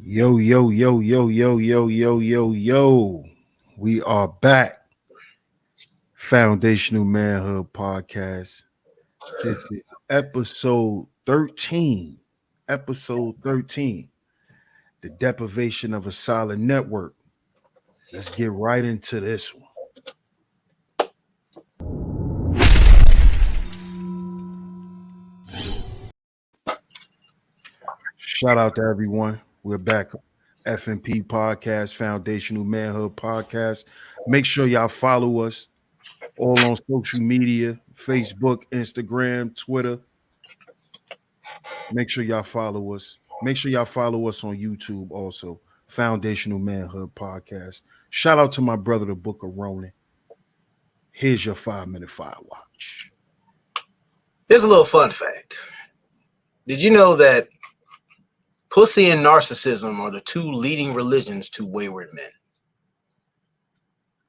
Yo, yo, yo, yo, yo, yo, yo, yo, yo. We are back. Foundational Manhood Podcast. This is episode 13. Episode 13. The deprivation of a solid network. Let's get right into this one. Shout out to everyone. We're back. FMP Podcast, Foundational Manhood Podcast. Make sure y'all follow us all on social media, Facebook, Instagram, Twitter. Make sure y'all follow us. Make sure y'all follow us on YouTube also. Foundational Manhood Podcast. Shout out to my brother, the Book of Ronan. Here's your 5-minute fire watch. Here's a little fun fact. Did you know that pussy and narcissism are the two leading religions to wayward men?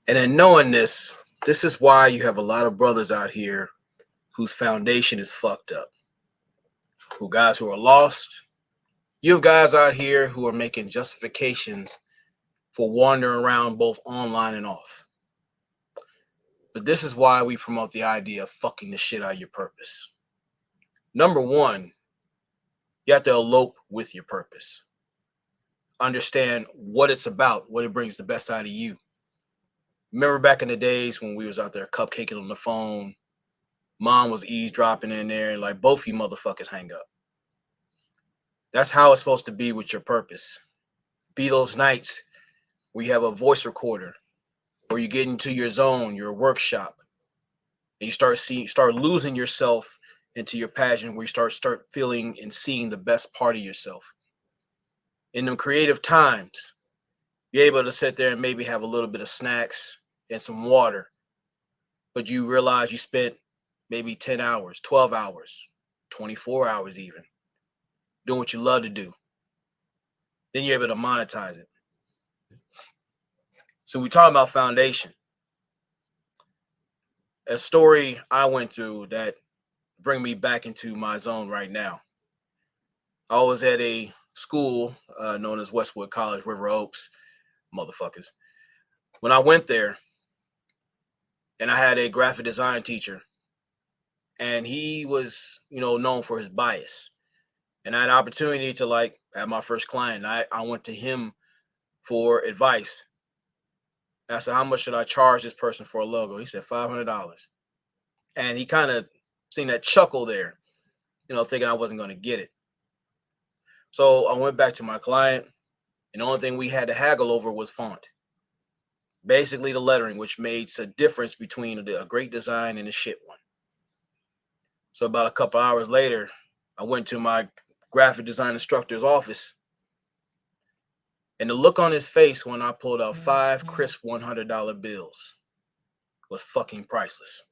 And in knowing this is why you have a lot of brothers out here whose foundation is fucked up. Guys who are lost. You have guys out here who are making justifications for wandering around both online and off. But this is why we promote the idea of fucking the shit out of your purpose. Number one, you have to elope with your purpose. Understand what it's about, what it brings the best out of you. Remember back in the days when we was out there cupcaking on the phone, mom was eavesdropping in there, and like both you motherfuckers hang up. That's how it's supposed to be with your purpose. Be those nights where you have a voice recorder, or you get into your zone, your workshop, and you start losing yourself into your passion, where you start feeling and seeing the best part of yourself. In them creative times, you're able to sit there and maybe have a little bit of snacks and some water, but you realize you spent maybe 10 hours, 12 hours, 24 hours even, doing what you love to do. Then you're able to monetize it. So we talk about foundation. A story I went through that bring me back into my zone right now. I was at a school known as Westwood College, River Oaks, motherfuckers. When I went there, and I had a graphic design teacher, and he was, known for his bias. And I had an opportunity to have my first client. I went to him for advice. I said, how much should I charge this person for a logo? He said $500. And he kind of seen that chuckle there, thinking I wasn't going to get it. So I went back to my client, and the only thing we had to haggle over was font. Basically the lettering, which made a difference between a great design and a shit one. So about a couple hours later, I went to my graphic design instructor's office, and the look on his face when I pulled out 5 crisp $100 bills was fucking priceless.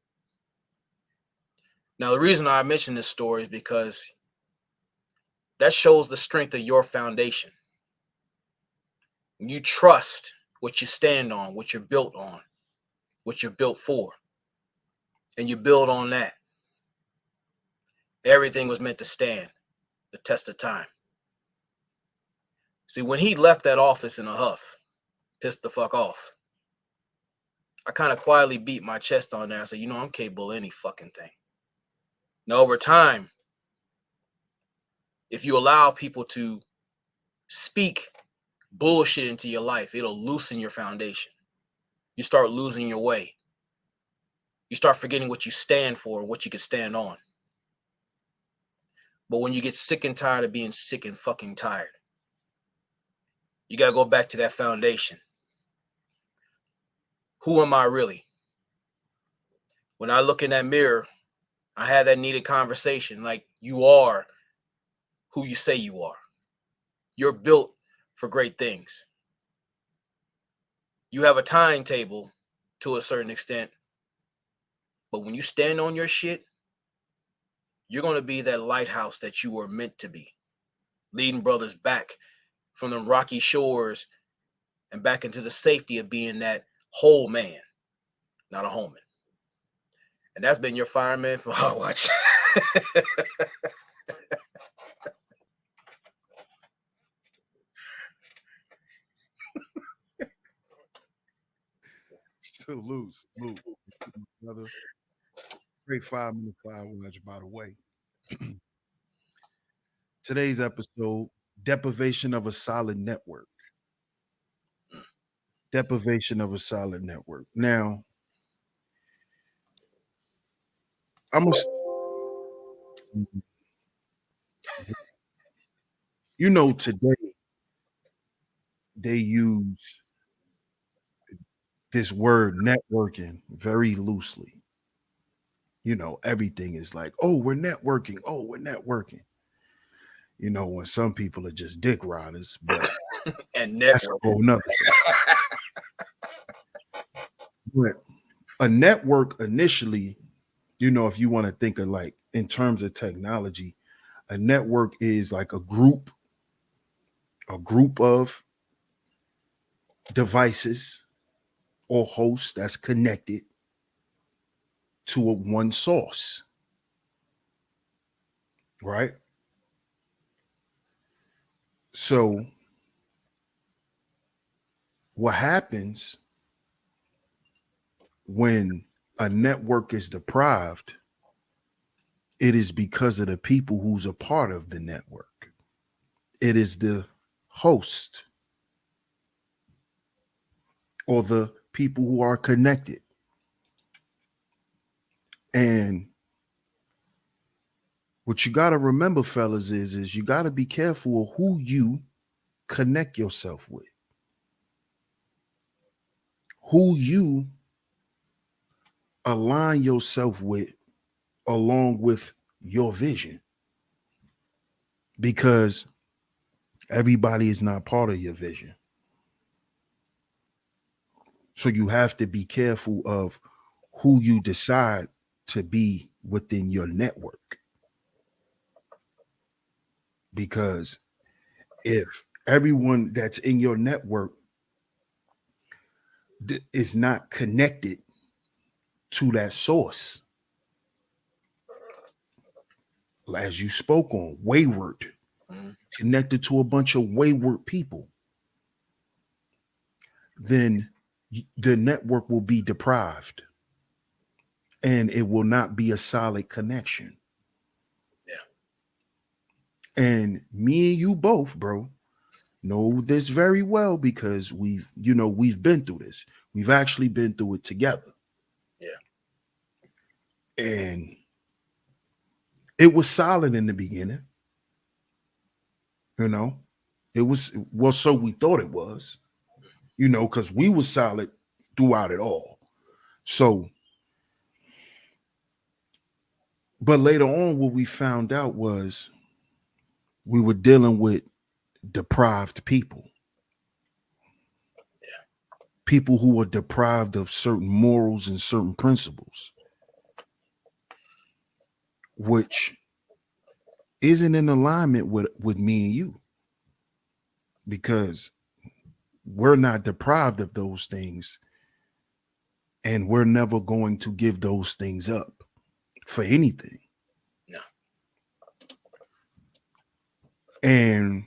Now, the reason I mention this story is because that shows the strength of your foundation. When you trust what you stand on, what you're built on, what you're built for, and you build on that, everything was meant to stand the test of time. See, when he left that office in a huff, pissed the fuck off, I kind of quietly beat my chest on there. I said, I'm capable of any fucking thing. Now, over time, if you allow people to speak bullshit into your life, it'll loosen your foundation. You start losing your way. You start forgetting what you stand for and what you can stand on. But when you get sick and tired of being sick and fucking tired, you got to go back to that foundation. Who am I really? When I look in that mirror, I had that needed conversation. Like, you are who you say you are. You're built for great things. You have a timetable to a certain extent, but when you stand on your shit, you're going to be that lighthouse that you were meant to be, leading brothers back from the rocky shores and back into the safety of being that whole man, not a homan. And that's been your fireman for our watch. Salute. Another great 5 minute fire watch, by the way. Today's episode: deprivation of a solid network. Deprivation of a solid network. Now, I'm gonna. Today they use this word networking very loosely. Everything is like, oh, we're networking. Oh, we're networking. When some people are just dick riders, but And that's a network. whole nother thing. But a network initially, if you want to think of like in terms of technology, a network is like a group of devices or hosts that's connected to one source, right? So what happens when a network is deprived, it is because of the people who's a part of the network. It is the host or the people who are connected. And what you got to remember, fellas, is you got to be careful of who you connect yourself with, who you align yourself with along with your vision, because everybody is not part of your vision. So you have to be careful of who you decide to be within your network, because if everyone that's in your network is not connected to that source, as you spoke on, wayward, Mhm. connected to a bunch of wayward people, then the network will be deprived and it will not be a solid connection. Yeah. And me and you both, bro, know this very well because we've been through this. We've actually been through it together. Yeah. And it was solid in the beginning, you know. It was, well, so we thought it was, because we were solid throughout it all. So, but later on, what we found out was we were dealing with deprived people, Yeah. people who were deprived of certain morals and certain principles, which isn't in alignment with me and you, because we're not deprived of those things and we're never going to give those things up for anything. No. And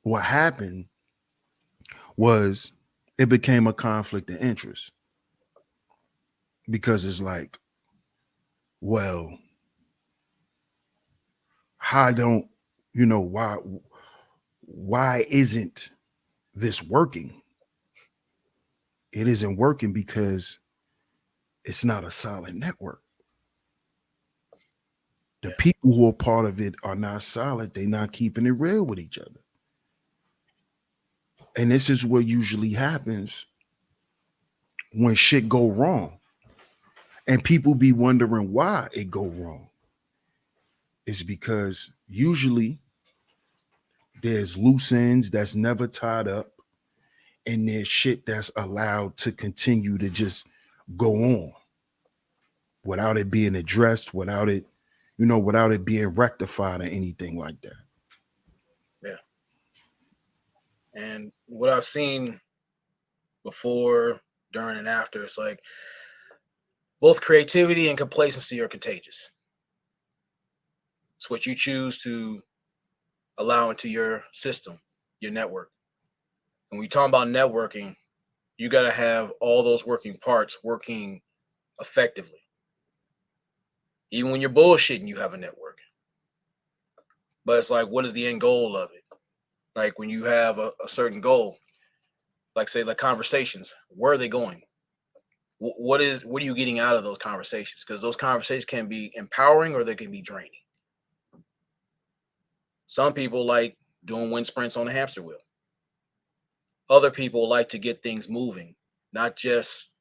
what happened was it became a conflict of interest, because it's like, well, how don't why isn't this working? It isn't working because it's not a solid network. The Yeah. people who are part of it are not solid. They're not keeping it real with each other. And this is what usually happens when shit go wrong. And people be wondering why it go wrong. It's because usually there's loose ends that's never tied up, and there's shit that's allowed to continue to just go on without it being addressed, without it being rectified or anything like that. Yeah. And what I've seen before, during, and after, it's like both creativity and complacency are contagious. It's what you choose to allow into your system, your network. When we talk about networking, you got to have all those working parts working effectively. Even when you're bullshitting, you have a network. But it's like, what is the end goal of it? Like when you have a certain goal, like say like conversations, where are they going? What are you getting out of those conversations? Because those conversations can be empowering or they can be draining. Some people like doing wind sprints on a hamster wheel. Other people like to get things moving, not just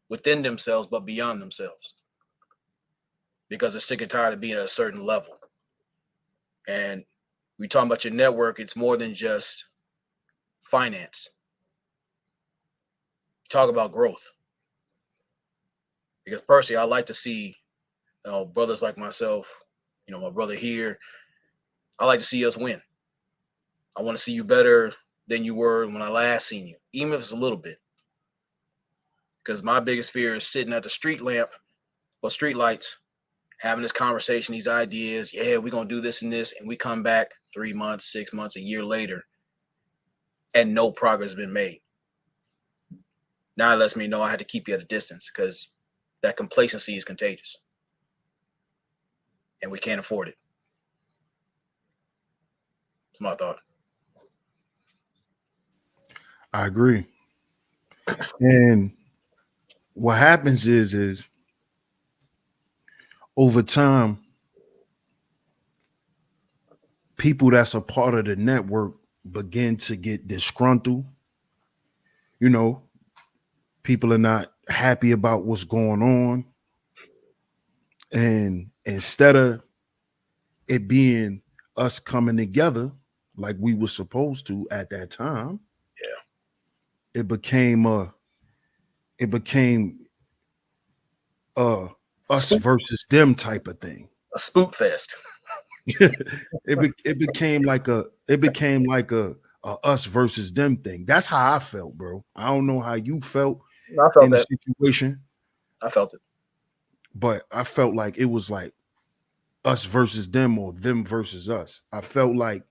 within themselves, but beyond themselves, because they're sick and tired of being at a certain level. And we talk about your network, it's more than just finance. We talk about growth. Because personally, I like to see, brothers like myself, my brother here, I like to see us win. I want to see you better than you were when I last seen you, even if it's a little bit. Because my biggest fear is sitting at the street lamp or street lights, having this conversation, these ideas. Yeah, we're going to do this and this. And we come back 3 months, 6 months, a year later, and no progress has been made. Now it lets me know I had to keep you at a distance because that complacency is contagious. And we can't afford it. That's my thought. I agree. And what happens is over time, people that's a part of the network begin to get disgruntled. People are not happy about what's going on. And instead of it being us coming together like we were supposed to at that time, Yeah. it became a us Spook, versus them type of thing. a spook fest. It became like a us versus them thing. That's how I felt, bro. I don't know how you felt I felt in the that. situation, I felt it. but I felt like it was like us versus them or them versus us. I felt like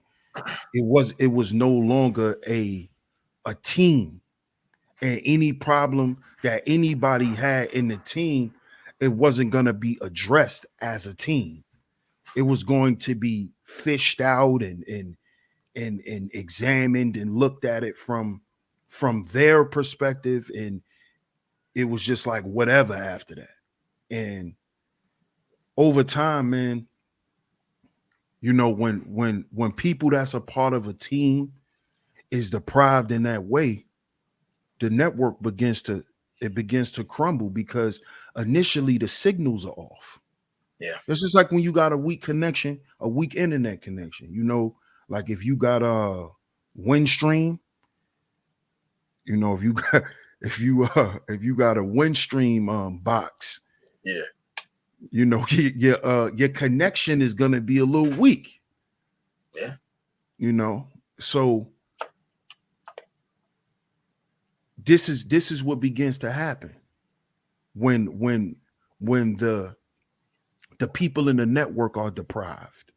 it was no longer a team, and any problem that anybody had in the team, it wasn't going to be addressed as a team. It was going to be fished out and examined and looked at it from their perspective, and it was just like whatever after that. And over time, man, when people that's a part of a team is deprived in that way, the network begins to crumble because initially the signals are off. Yeah. It's just like when you got a weak connection, a weak internet connection. Like if you got a Windstream, if you got if you got a Windstream box, Yeah. your connection is gonna be a little weak. Yeah. So this is what begins to happen when the people in the network are deprived.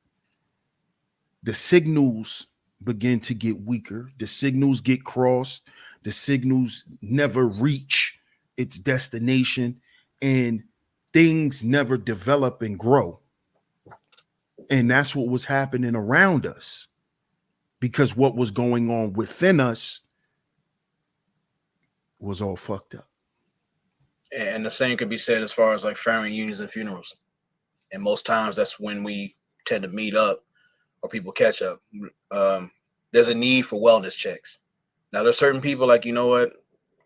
The signals begin to get weaker. The signals get crossed. The signals never reach its destination, and things never develop and grow. And that's what was happening around us, because what was going on within us was all fucked up. And the same could be said as far as like family reunions and funerals. And most times that's when we tend to meet up or people catch up. There's a need for wellness checks. Now there's certain people like, you know what?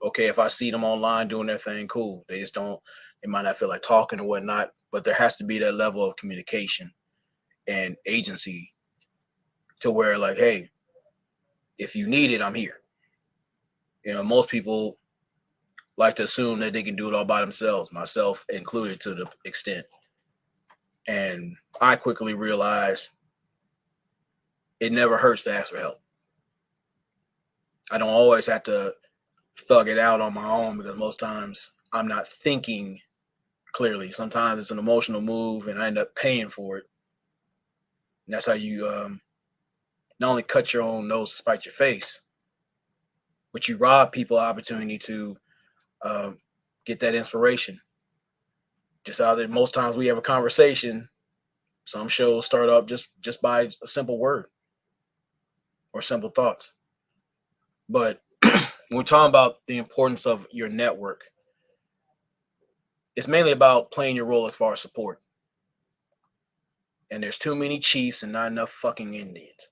Okay, if I see them online doing their thing, cool. They might not feel like talking or whatnot, but there has to be that level of communication and agency to where like, hey, if you need it, I'm here. Most people like to assume that they can do it all by themselves, myself included to the extent. And I quickly realized it never hurts to ask for help. I don't always have to thug it out on my own because most times I'm not thinking clearly. Sometimes it's an emotional move and I end up paying for it. And that's how you not only cut your own nose to spite your face, but you rob people opportunity to get that inspiration. Just either most times we have a conversation, some shows start up just by a simple word or simple thoughts. But when we're talking about the importance of your network, it's mainly about playing your role as far as support. And there's too many chiefs and not enough fucking Indians.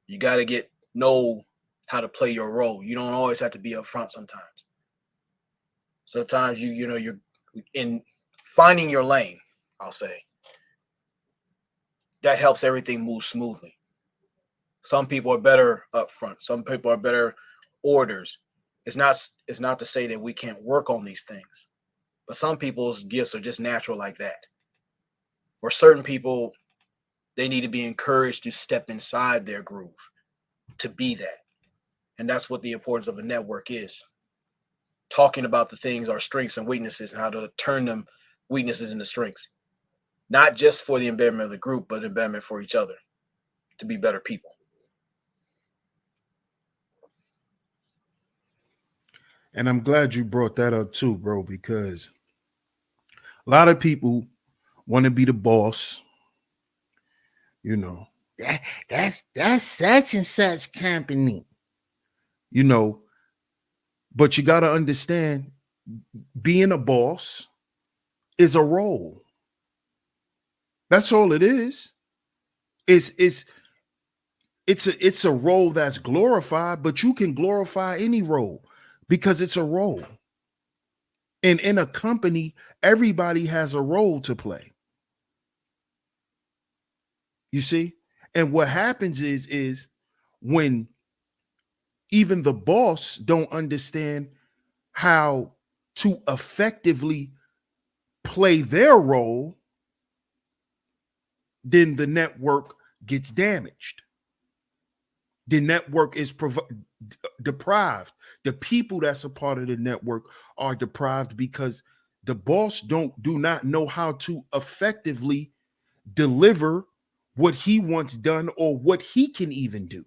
You got to know how to play your role. You don't always have to be up front sometimes. Sometimes you're in finding your lane, I'll say. That helps everything move smoothly. Some people are better up front. Some people are better orders. It's not to say that we can't work on these things, but some people's gifts are just natural like that. Or certain people, they need to be encouraged to step inside their groove to be that. And that's what the importance of a network is. Talking about the things, our strengths and weaknesses, and how to turn them weaknesses into strengths. Not just for the betterment of the group, but the betterment for each other to be better people. And I'm glad you brought that up too, bro, because a lot of people want to be the boss. You know, that's such and such company. You know, but you got to understand, being a boss is a role. That's all it is. It's a role that's glorified, but you can glorify any role because it's a role. And in a company, everybody has a role to play. You see? And what happens is when even the boss don't understand how to effectively play their role, then the network gets damaged. The network is deprived. The people that's a part of the network are deprived because the boss do not know how to effectively deliver what he wants done or what he can even do.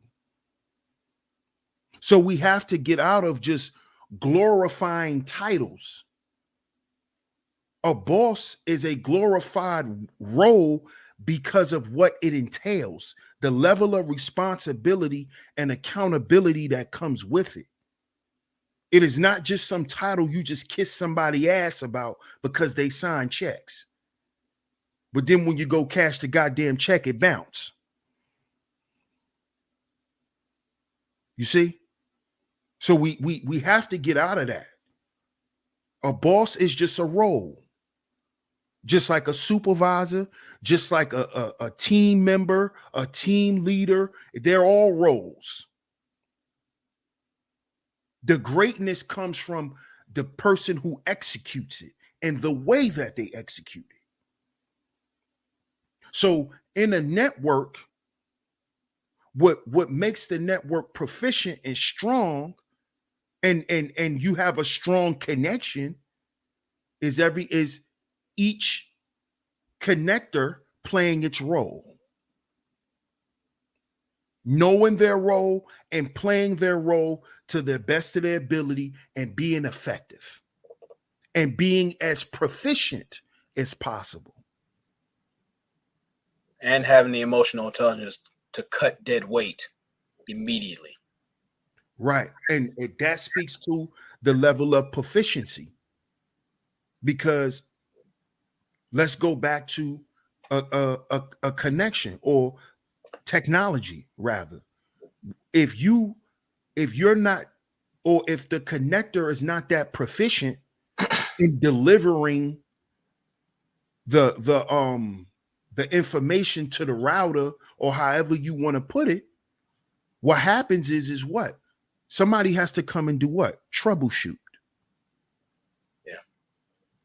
So we have to get out of just glorifying titles. A boss is a glorified role because of what it entails, the level of responsibility and accountability that comes with it. It is not just some title you just kiss somebody ass about because they sign checks. But then when you go cash the goddamn check, it bounce. You see? So we have to get out of that. A boss is just a role. Just like a supervisor, just like a team member, a team leader, they're all roles. The greatness comes from the person who executes it and the way that they execute it. So in a network, what makes the network proficient and strong and you have a strong connection is each connector playing its role, knowing their role and playing their role to the best of their ability and being effective and being as proficient as possible. And having the emotional intelligence to cut dead weight immediately. Right. And that speaks to the level of proficiency, because let's go back to a connection or technology rather. If you're not, or if the connector is not that proficient in delivering the information to the router or however you want to put it, what happens is what? Somebody has to come and do what? Troubleshoot. Yeah.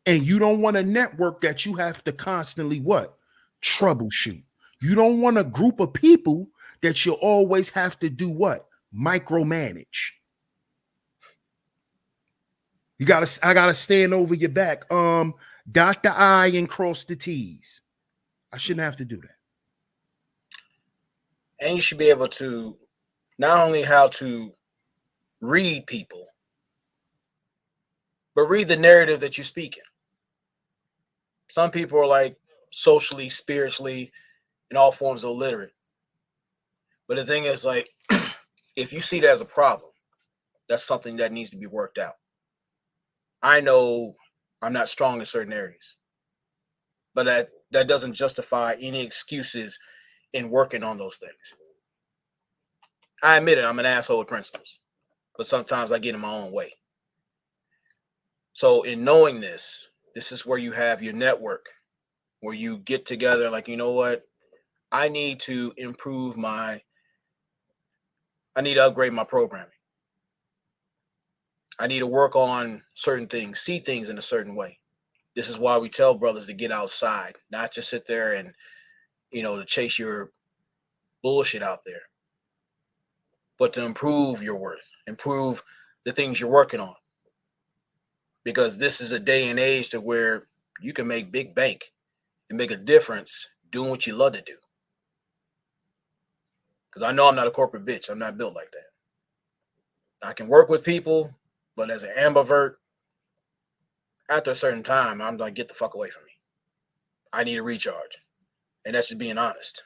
And you don't want a network that you have to constantly what? Troubleshoot. You don't want a group of people that you always have to do what? Micromanage. I gotta stand over your back. Dot the I and cross the T's. I shouldn't have to do that. And you should be able to not only how to read people, but read the narrative that you're speaking. Some people are like socially, spiritually, in all forms illiterate. But the thing is, like, if you see that as a problem, that's something that needs to be worked out. I know I'm not strong in certain areas, but that doesn't justify any excuses in working on those things. I admit it, I'm an asshole with principles, but sometimes I get in my own way. So in knowing this is where you have your network, where you get together like, you know what? I need to upgrade my programming. I need to work on certain things, see things in a certain way. This is why we tell brothers to get outside, not just sit there and, to chase your bullshit out there, but to improve your worth, improve the things you're working on. Because this is a day and age to where you can make big bank and make a difference doing what you love to do. Because I know I'm not a corporate bitch. I'm not built like that. I can work with people, but as an ambivert, after a certain time, I'm like, get the fuck away from me. I need a recharge. And that's just being honest.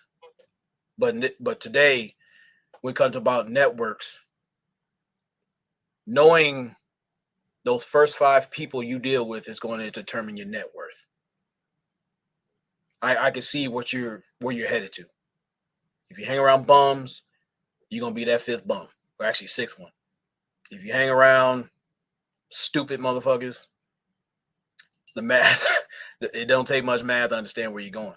But today, when it comes about networks, knowing those first 5 people you deal with is going to determine your net worth. I can see where you're headed to. If you hang around bums, you're going to be that 5th bum, or actually 6th one. If you hang around stupid motherfuckers, the math, it don't take much math to understand where you're going.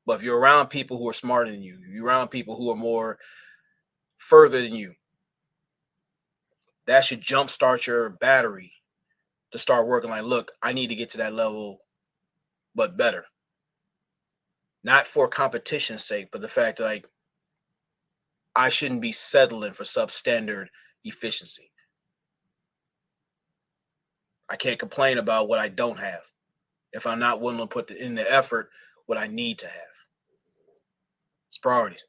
But if you're around people who are smarter than you, you're around people who are more further than you, that should jumpstart your battery to start working like, look, I need to get to that level, but better. Not for competition's sake, but the fact that, like, I shouldn't be settling for substandard efficiency. I can't complain about what I don't have if I'm not willing to put in the effort what I need to have. It's priorities.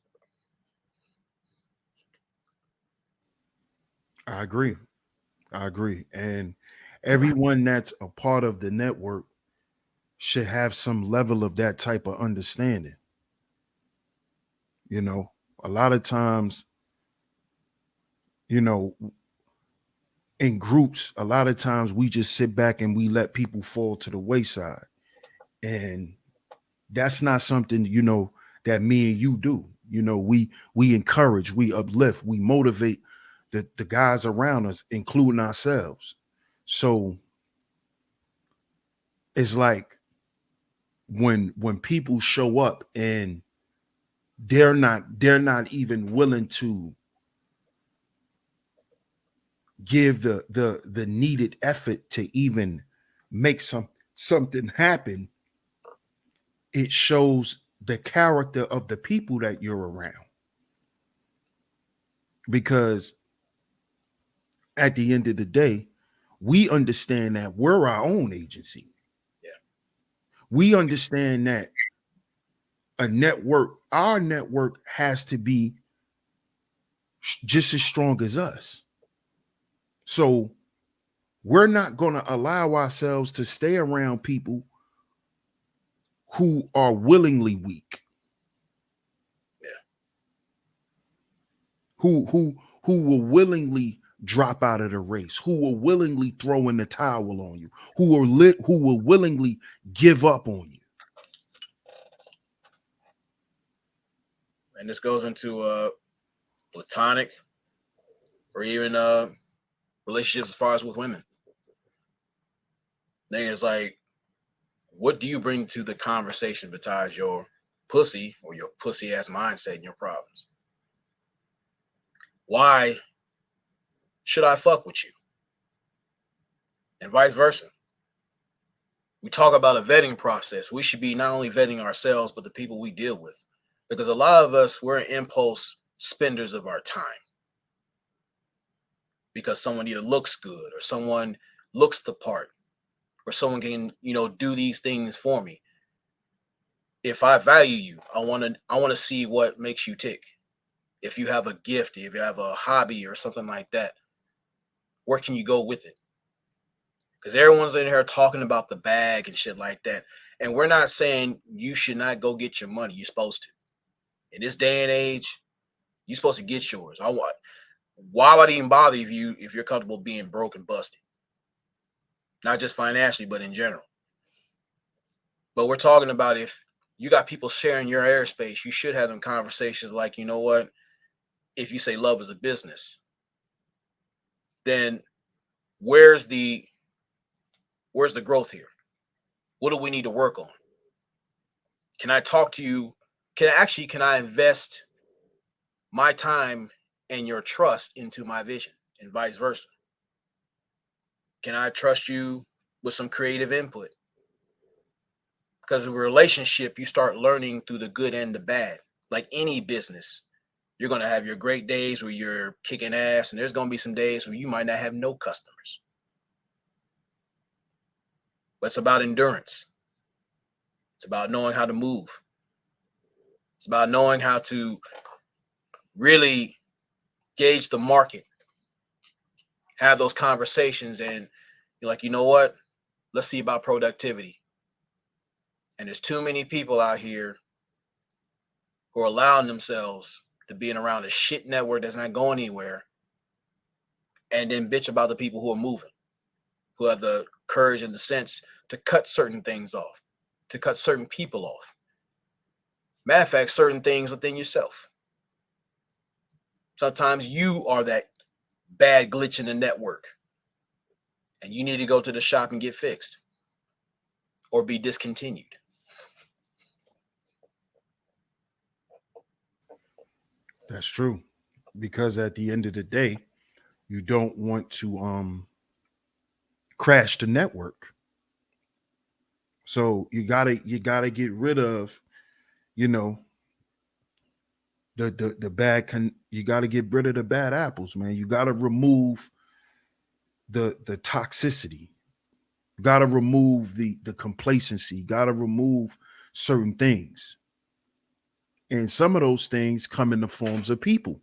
I agree. I agree. And everyone that's a part of the network should have some level of that type of understanding. You know, a lot of times, you know, in groups, a lot of times we just sit back and we let people fall to the wayside. And that's not something, that me and you do. We encourage, we uplift, we motivate the guys around us, including ourselves. So it's like when people show up and they're not even willing to give the needed effort to even make something happen. It shows the character of the people that you're around, because at the end of the day, we understand that we're our own agency. Yeah. We understand that our network has to be just as strong as us. So we're not going to allow ourselves to stay around people who are willingly weak. Yeah. Who will willingly drop out of the race, who will willingly throw in the towel on you, who will willingly give up on you. And this goes into platonic or even relationships as far as with women. Thing is, like, what do you bring to the conversation besides your pussy or your pussy ass mindset and your problems? Why should I fuck with you? And vice versa. We talk about a vetting process. We should be not only vetting ourselves, but the people we deal with. Because a lot of us, we're impulse spenders of our time. Because someone either looks good or someone looks the part or someone can, do these things for me. If I value you, I want to see what makes you tick. If you have a gift, if you have a hobby or something like that, where can you go with it? Because everyone's in here talking about the bag and shit like that. And we're not saying you should not go get your money. You're supposed to. In this day and age, you're supposed to get yours. Why would I even bother you if you're comfortable being broke and busted? Not just financially, but in general. But we're talking about if you got people sharing your airspace, you should have them conversations like, you know what? If you say love is a business, then where's the growth here? What do we need to work on? Can I talk to you? Can I invest my time and your trust into my vision and vice versa? Can I trust you with some creative input? Because in a relationship, you start learning through the good and the bad. Like any business, you're going to have your great days where you're kicking ass, and there's going to be some days where you might not have no customers. But it's about endurance. It's about knowing how to move. It's about knowing how to really gauge the market, have those conversations, and you're like, you know what? Let's see about productivity. And there's too many people out here who are allowing themselves to be around a shit network that's not going anywhere, and then bitch about the people who are moving, who have the courage and the sense to cut certain things off, to cut certain people off. Matter of fact, certain things within yourself. Sometimes you are that bad glitch in the network, and you need to go to the shop and get fixed or be discontinued. That's true. Because at the end of the day, you don't want to crash the network. So you gotta get rid of, you know, the bad you gotta get rid of the bad apples, man. You gotta remove the toxicity. You gotta remove the complacency. You gotta remove certain things. And some of those things come in the forms of people.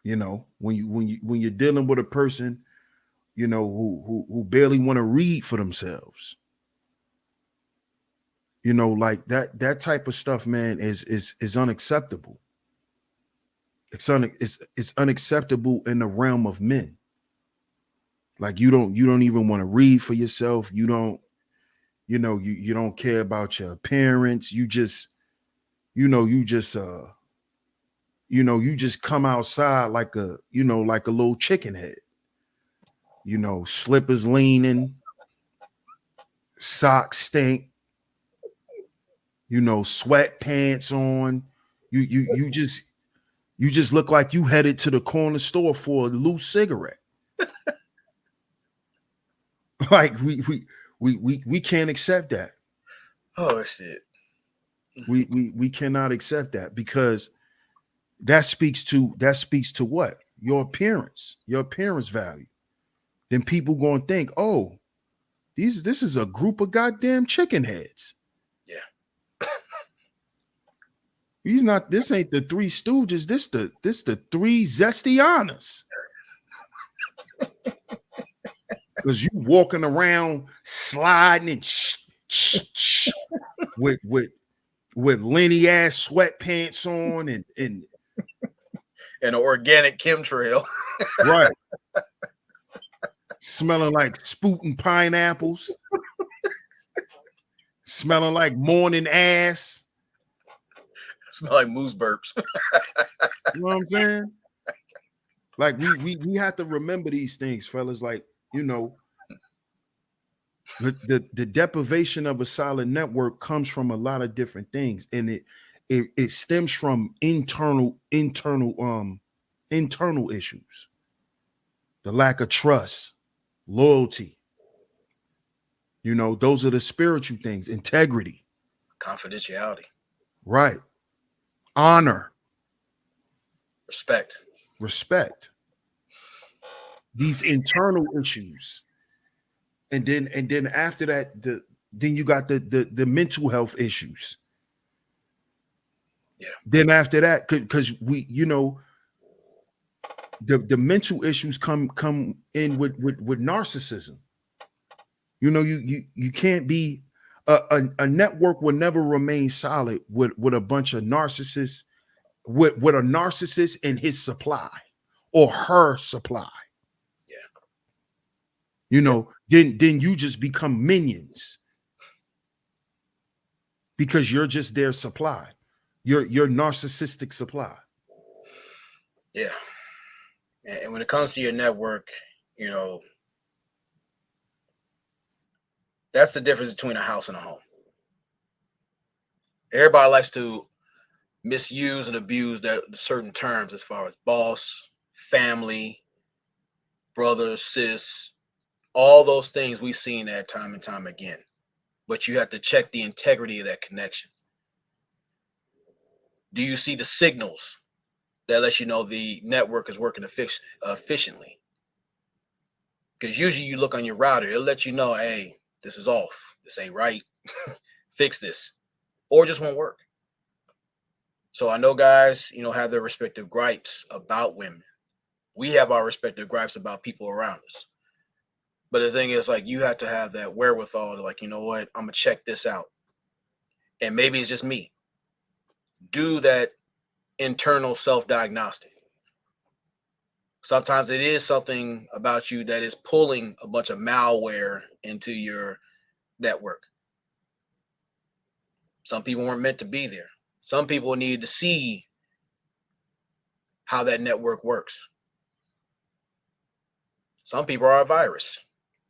You know, when you're dealing with a person, you know, who barely want to read for themselves. You know, like that type of stuff, man, is unacceptable. It's unacceptable in the realm of men. Like you don't even want to read for yourself. You don't, you know, you don't care about your appearance. You just, you know, you just come outside like a, you know, like a little chicken head. You know, slippers leaning, socks stink, you know, sweatpants on. You just look like you headed to the corner store for a loose cigarette. Like we can't accept that. Oh shit. We cannot accept that because that speaks to what? Your appearance value. Then people gonna think, oh, this is a group of goddamn chicken heads. Yeah. This ain't the Three Stooges, this the three Zestianas. Because you walking around sliding and with Lenny ass sweatpants on and And an organic chemtrail. right, smelling like spooting pineapples, smelling like morning ass. Smell like moose burps. You know what I'm saying? Like we have to remember these things, fellas. Like, you know, the deprivation of a solid network comes from a lot of different things, and it stems from internal issues, the lack of trust, loyalty. You know, those are the spiritual things, integrity, Confidentiality. right? Honor, Respect. respect. These internal issues, and then after that, then you got the mental health issues. Yeah. Then after that, because we, you know, The mental issues come in with narcissism. You know, you can't be a network will never remain solid with a bunch of narcissists with a narcissist in his supply or her supply. Yeah. You Yep. know, then you just become minions because you're just their supply. Your narcissistic supply. Yeah. And when it comes to your network, you know, that's the difference between a house and a home. Everybody likes to misuse and abuse that certain terms as far as boss, family, brother, sis, all those things we've seen that time and time again. But you have to check the integrity of that connection. Do you see the signals that let you know the network is working efficiently? Because usually you look on your router, it'll let you know, hey, this is off. This ain't right. Fix this. Or it just won't work. So I know guys, you know, have their respective gripes about women. We have our respective gripes about people around us. But the thing is, like, you have to have that wherewithal to, like, you know what, I'm gonna check this out. And maybe it's just me. Do that internal self-diagnostic. Sometimes it is something about you that is pulling a bunch of malware into your network. Some people weren't meant to be there. Some people need to see how that network works. Some people are a virus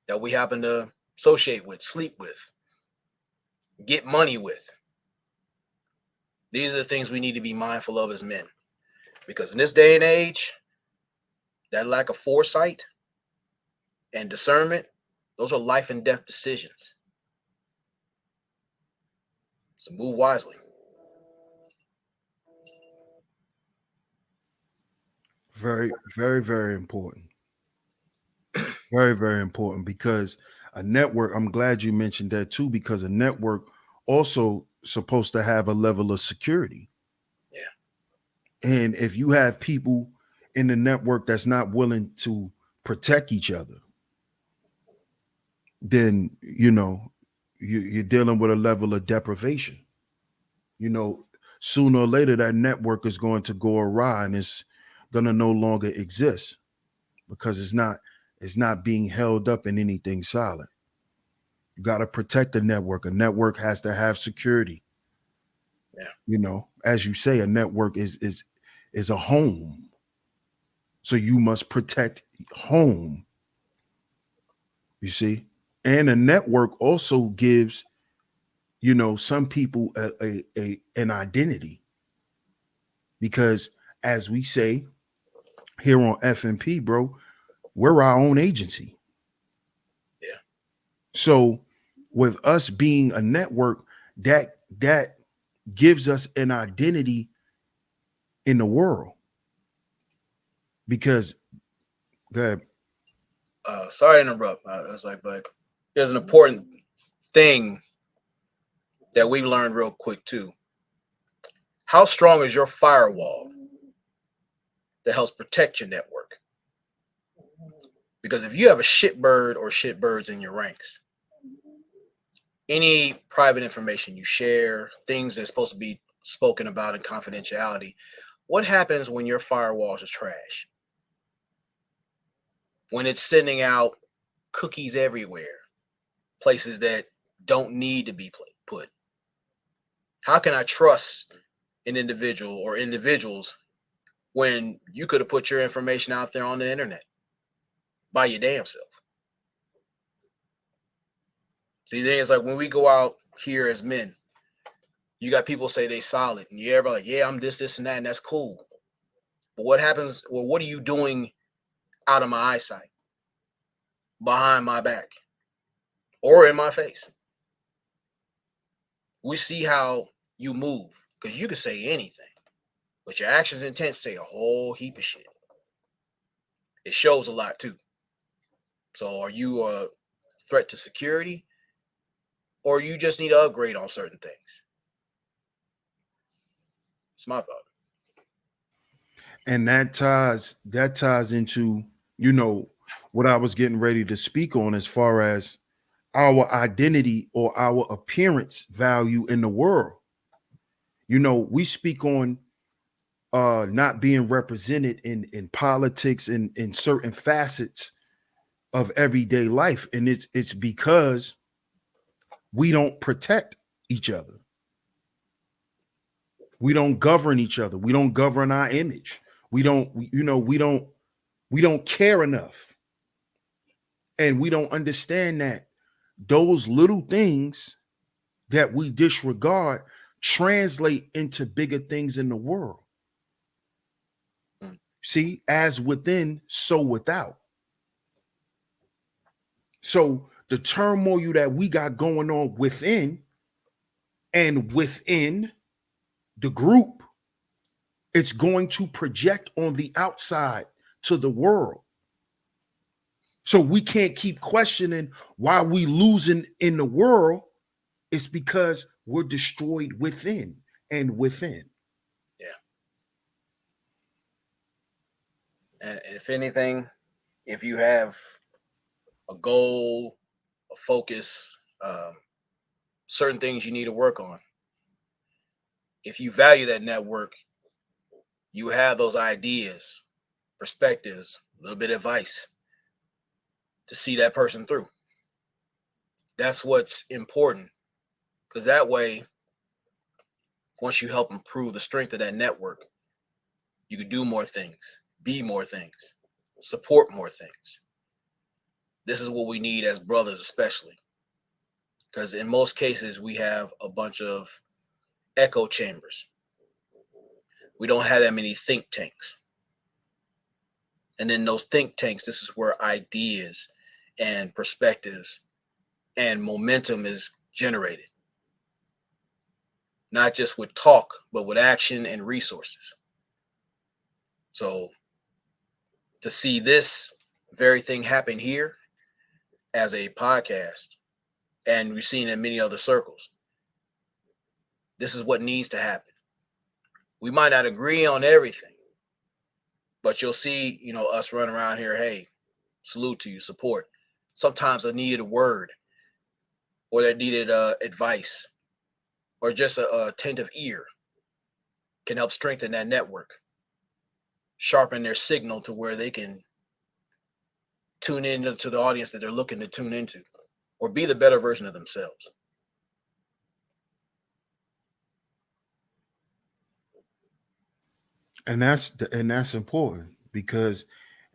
that we happen to associate with, sleep with, get money with. These are the things we need to be mindful of as men. Because in this day and age, that lack of foresight and discernment, those are life and death decisions. So move wisely. Very, very, very important. Very, very important because a network, I'm glad you mentioned that too, because a network also supposed to have a level of security. Yeah. And if you have people in the network that's not willing to protect each other, then you're dealing with a level of deprivation. You know, sooner or later that network is going to go awry and it's going to no longer exist because it's not being held up in anything solid. You got to protect the network. A network has to have security. Yeah. As you say, a network is a home. So you must protect home, you see? And a network also gives, some people an identity because as we say here on FMP, bro, we're our own agency. Yeah. So with us being a network, that gives us an identity in the world because the Sorry to interrupt. I was like, but there's an important thing that we learned real quick too. How strong is your firewall that helps protect your network? Because if you have a shitbird or shitbirds in your ranks, any private information you share, things that's supposed to be spoken about in confidentiality, what happens when your firewall is trash? When it's sending out cookies everywhere, places that don't need to be put. How can I trust an individual or individuals when you could have put your information out there on the internet by your damn self? See, the thing is, like, when we go out here as men, you got people say they solid, and you're like, yeah, I'm this, and that, and that's cool. But what happens? Well, what are you doing out of my eyesight, behind my back, or in my face? We see how you move because you can say anything, but your actions and intent say a whole heap of shit. It shows a lot too. So, are you a threat to security, or you just need to upgrade on certain things? It's my thought. And that ties into, what I was getting ready to speak on as far as our identity or our appearance value in the world. We speak on not being represented in politics and in certain facets of everyday life. And it's because we don't protect each other. We don't govern each other. We don't govern our image. We don't care enough. And we don't understand that those little things that we disregard translate into bigger things in the world. Mm. See, as within, so without. So the turmoil that we got going on within and within the group, it's going to project on the outside to the world. So we can't keep questioning why we losing in the world. It's because we're destroyed within and within. Yeah. And if anything, if you have a goal, a focus, certain things you need to work on, if you value that network, you have those ideas, perspectives, a little bit of advice to see that person through. That's what's important, because that way, once you help improve the strength of that network, you can do more things, be more things, support more things. This is what we need as brothers, especially because in most cases we have a bunch of echo chambers. We don't have that many think tanks. And in those think tanks, this is where ideas and perspectives and momentum is generated. Not just with talk, but with action and resources. So to see this very thing happen here as a podcast, and we've seen in many other circles, this is what needs to happen. We might not agree on everything, but you'll see, us run around here, hey, salute to you, support. Sometimes I needed a word, or they needed advice, or just a attentive ear can help strengthen that network, sharpen their signal to where they can tune into the audience that they're looking to tune into, or be the better version of themselves. And that's important, because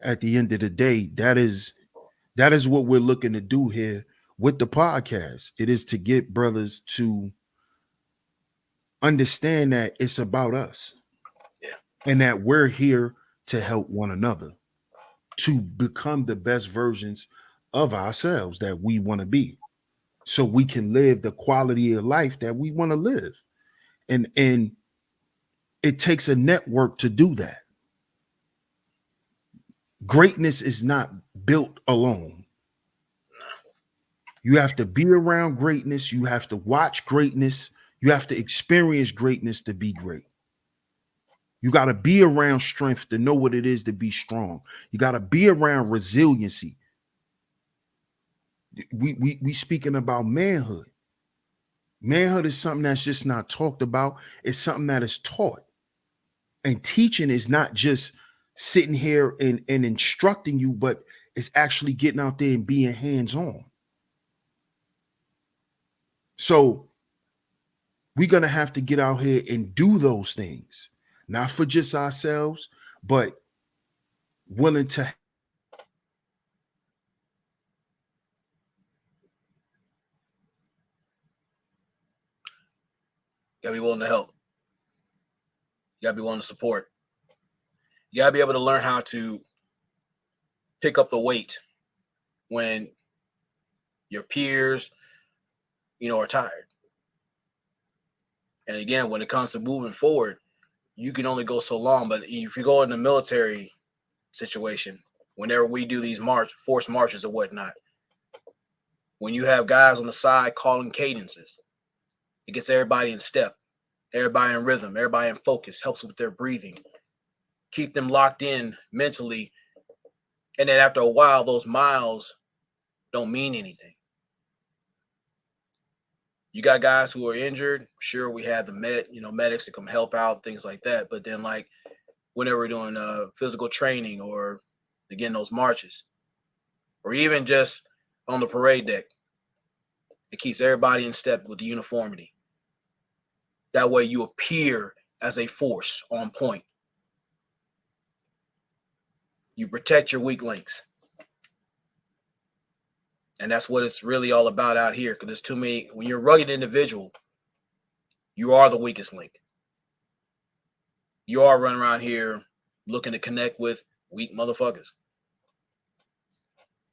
at the end of the day, that is what we're looking to do here with the podcast. It is to get brothers to understand that it's about us, Yeah. and that we're here to help one another to become the best versions of ourselves that we want to be, so we can live the quality of life that we want to live. And it takes a network to do that. Greatness is not built alone. You have to be around greatness. You have to watch greatness. You have to experience greatness to be great. You got to be around strength to know what it is to be strong. You got to be around resiliency. We speaking about manhood. Manhood is something that's just not talked about. It's something that is taught. And teaching is not just sitting here and instructing you, but it's actually getting out there and being hands-on. So we're going to have to get out here and do those things, not for just ourselves, but willing to. You gotta be willing to help. You gotta be willing to support. You gotta be able to learn how to pick up the weight when your peers, are tired. And again, when it comes to moving forward, you can only go so long. But if you go in the military situation, whenever we do these forced marches or whatnot, when you have guys on the side calling cadences, it gets everybody in step, everybody in rhythm, everybody in focus, helps with their breathing. keep them locked in mentally. And then after a while, those miles don't mean anything. You got guys who are injured. Sure, we have the medics that come help out, things like that. But then, like, whenever we're doing physical training or again those marches, or even just on the parade deck, it keeps everybody in step with the uniformity. That way, you appear as a force on point. You protect your weak links. And that's what it's really all about out here. Because there's too many. When you're a rugged individual, you are the weakest link. You are running around here looking to connect with weak motherfuckers.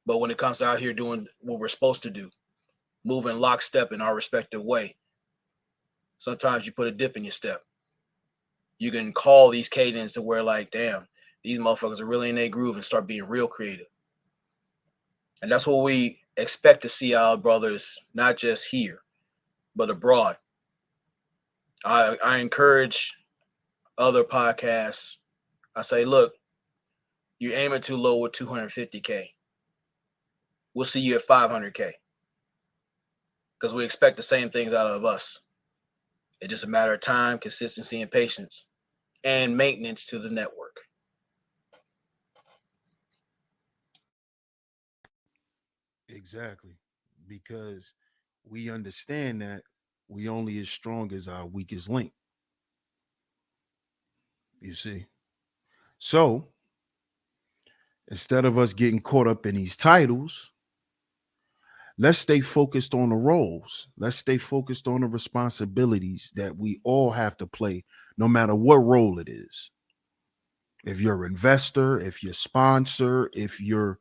But when it comes out here doing what we're supposed to do, moving lockstep in our respective way, sometimes you put a dip in your step. You can call these cadence to where, like, damn, these motherfuckers are really in their groove and start being real creative. And that's what we expect to see our brothers, not just here, but abroad. I encourage other podcasts. I say, look, you're aiming too low with 250K. We'll see you at 500K. Because we expect the same things out of us. It's just a matter of time, consistency, and patience, and maintenance to the network. Exactly. Because we understand that we only as strong as our weakest link. You see? So instead of us getting caught up in these titles, let's stay focused on the roles. Let's stay focused on the responsibilities that we all have to play, no matter what role it is. If you're an investor, if you're a sponsor, if you're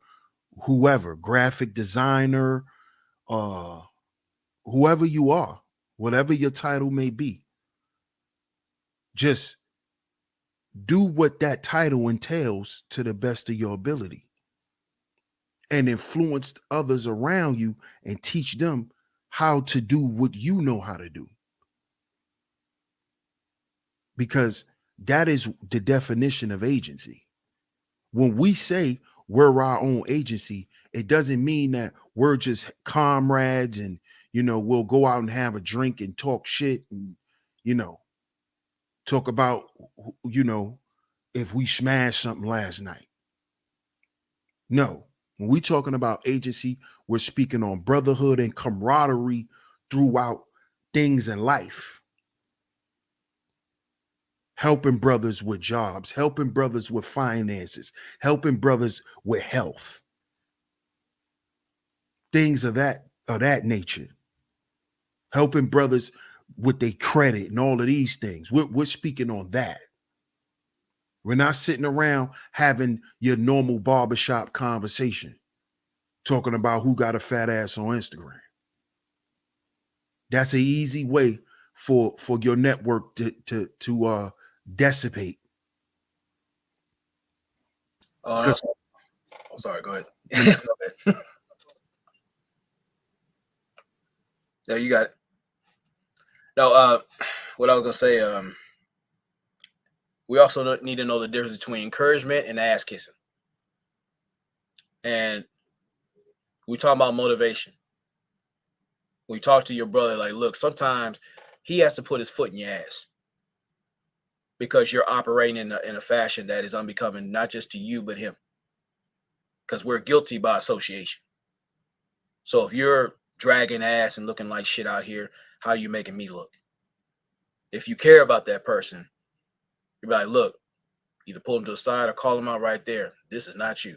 whoever, graphic designer, uh, whoever you are, whatever your title may be, just do what that title entails to the best of your ability and influence others around you and teach them how to do what you know how to do. Because that is the definition of agency. When we say we're our own agency, it doesn't mean that we're just comrades and, we'll go out and have a drink and talk shit and, you know, talk about, if we smashed something last night. No, when we're talking about agency, we're speaking on brotherhood and camaraderie throughout things in life. Helping brothers with jobs, helping brothers with finances, helping brothers with health. Things of that nature. Helping brothers with their credit and all of these things. We're speaking on that. We're not sitting around having your normal barbershop conversation, talking about who got a fat ass on Instagram. That's an easy way for your network to dissipate. Oh, no, Because I'm sorry. Go ahead. when Go ahead. No, you got it. No, what I was gonna say, we also need to know the difference between encouragement and ass kissing. And we talk about motivation. When you talk to your brother, like, look, sometimes he has to put his foot in your ass because you're operating in a fashion that is unbecoming, not just to you, but him. Because we're guilty by association. So if you're dragging ass and looking like shit out here, how are you making me look? If you care about that person, you're like, look, either pull him to the side or call him out right there. This is not you.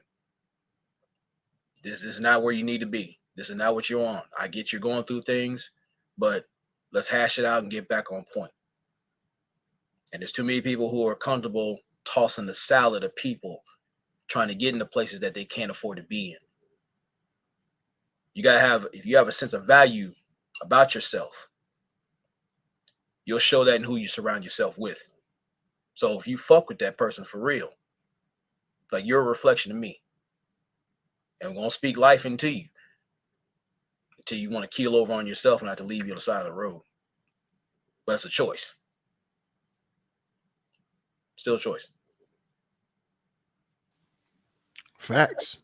This is not where you need to be. This is not what you're on. I get you're going through things, but let's hash it out and get back on point. And there's too many people who are comfortable tossing the salad of people trying to get into places that they can't afford to be in. You gotta have, if you have a sense of value about yourself, you'll show that in who you surround yourself with. So if you fuck with that person for real, like, you're a reflection of me. And we're gonna speak life into you until you want to keel over on yourself and have to leave you on the side of the road. But it's a choice. Still a choice. Facts.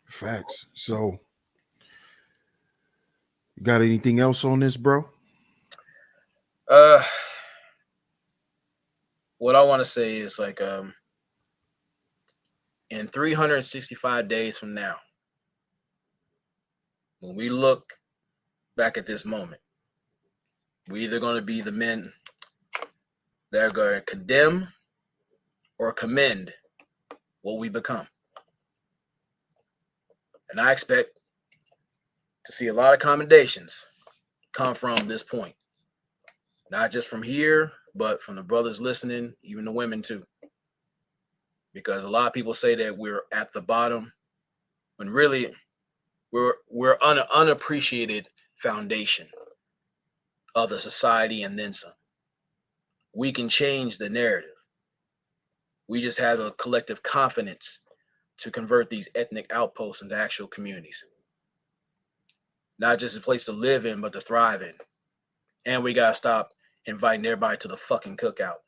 Facts. So, you got anything else on this, bro? Uh, what I want to say is like in 365 days from now, when we look back at this moment, we're either going to be the men that are going to condemn or commend what we become. And I expect to see a lot of commendations come from this point. Not just from here, but from the brothers listening, even the women too. Because a lot of people say that we're at the bottom, when really we're on an unappreciated foundation of the society and then some. We can change the narrative. We just have a collective confidence to convert these ethnic outposts into actual communities. Not just a place to live in, but to thrive in. And we gotta stop inviting everybody to the fucking cookout.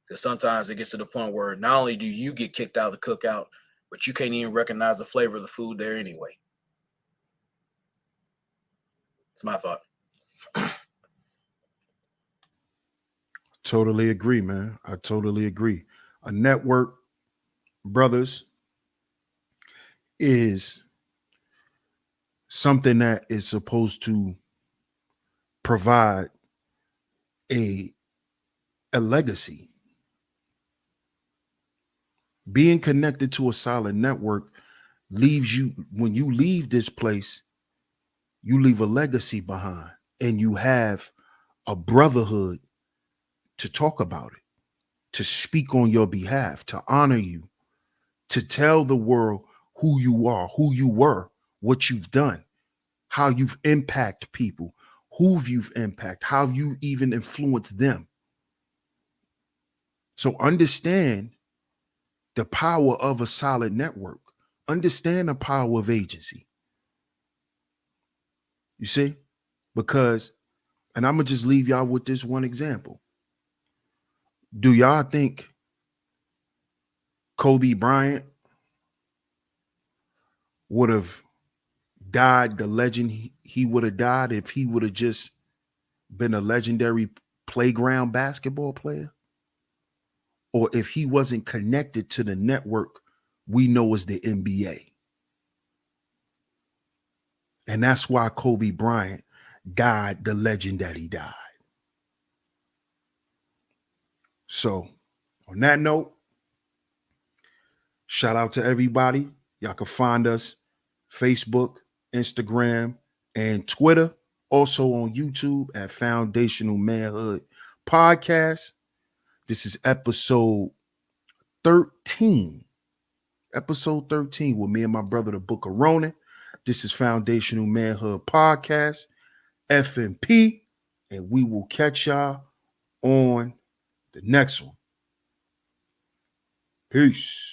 Because sometimes it gets to the point where not only do you get kicked out of the cookout, but you can't even recognize the flavor of the food there anyway. It's my thought. Totally agree, man. I totally agree. A network, brothers, is something that is supposed to provide a legacy. Being connected to a solid network leaves you, when you leave this place, you leave a legacy behind, and you have a brotherhood to talk about it, to speak on your behalf, to honor you, to tell the world who you are, who you were, what you've done, how you've impacted people, who you've impacted, how you even influenced them. So understand the power of a solid network. Understand the power of agency. You see? Because, and I'm going to just leave y'all with this one example. Do y'all think Kobe Bryant would have died the legend he would have died if he would have just been a legendary playground basketball player? Or if he wasn't connected to the network we know as the NBA? And that's why Kobe Bryant died the legend that he died. So, on that note, shout out to everybody. Y'all can find us Facebook, Instagram, and Twitter. Also on YouTube at Foundational Manhood Podcast. This is episode 13. Episode 13 with me and my brother, the Book of Ronan. This is Foundational Manhood Podcast, FMP, and we will catch y'all on the next one. Peace.